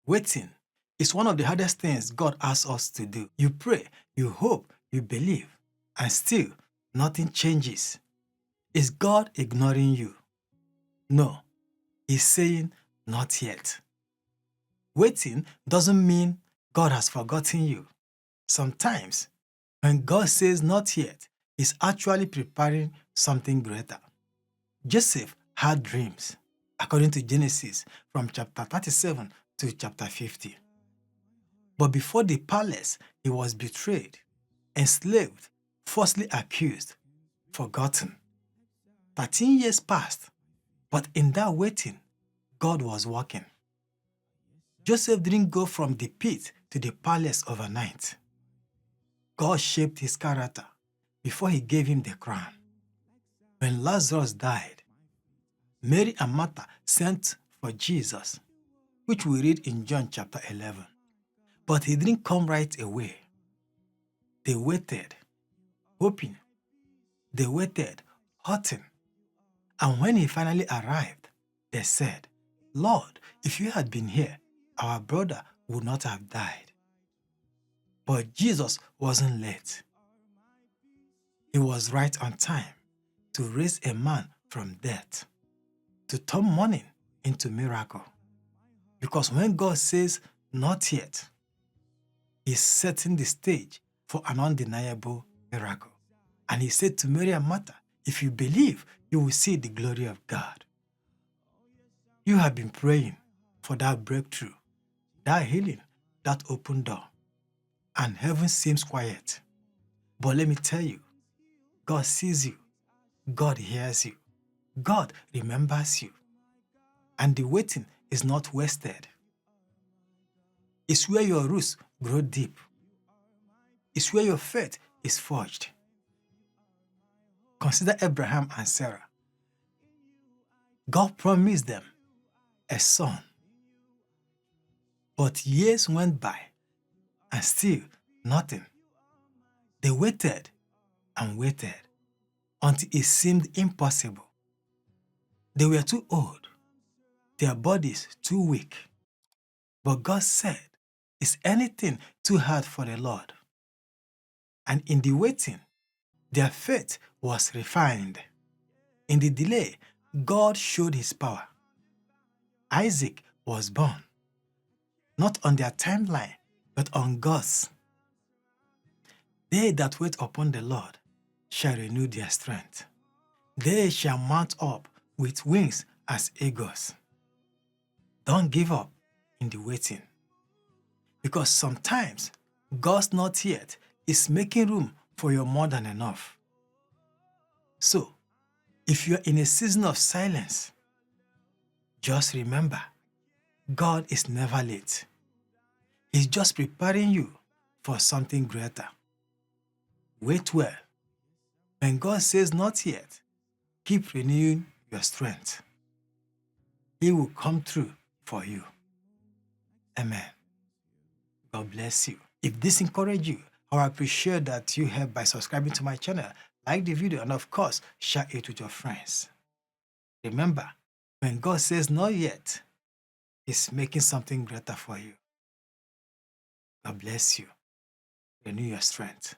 Waiting is one of the hardest things God asks us to do. You pray, you hope, you believe, and still nothing changes. Is God ignoring you? No, He's saying, not yet. Waiting doesn't mean God has forgotten you. Sometimes, when God says not yet, He's actually preparing something greater. Joseph had dreams, according to Genesis, from chapter 37 to chapter 50. But before the palace, he was betrayed, enslaved, falsely accused, forgotten. 13 years passed, but in that waiting, God was working. Joseph didn't go from the pit to the palace overnight. God shaped his character before he gave him the crown. When Lazarus died, Mary and Martha sent for Jesus, which we read in John chapter 11. But he didn't come right away. They waited, hoping. They waited, hurting. And when he finally arrived, they said, "Lord, if you had been here, our brother would not have died." But Jesus wasn't late. He was right on time to raise a man from death, to turn mourning into miracle. Because when God says, "not yet," He's setting the stage for an undeniable miracle. And he said to Mary and Martha, "If you believe, you will see the glory of God." You have been praying for that breakthrough, that healing, that open door. And heaven seems quiet. But let me tell you, God sees you. God hears you. God remembers you. And the waiting is not wasted. It's where your roots grow deep. It's where your faith is forged. Consider Abraham and Sarah. God promised them a son. But years went by and still nothing. They waited and waited until it seemed impossible. They were too old, their bodies too weak. But God said, "Is anything too hard for the Lord?" And in the waiting, their faith was refined. In the delay, God showed his power. Isaac was born, not on their timeline, but on God's. They that wait upon the Lord shall renew their strength. They shall mount up with wings as eagles. Don't give up in the waiting, because sometimes God's not yet is making room for your more than enough. So, if you're in a season of silence, just remember, God is never late. He's just preparing you for something greater. Wait well. When God says not yet, keep renewing your strength. He will come through for you. Amen. God bless you. If this encouraged you, I would appreciate that you help by subscribing to my channel, like the video, and of course, share it with your friends. Remember, when God says not yet, He's making something greater for you. God bless you. Renew your strength.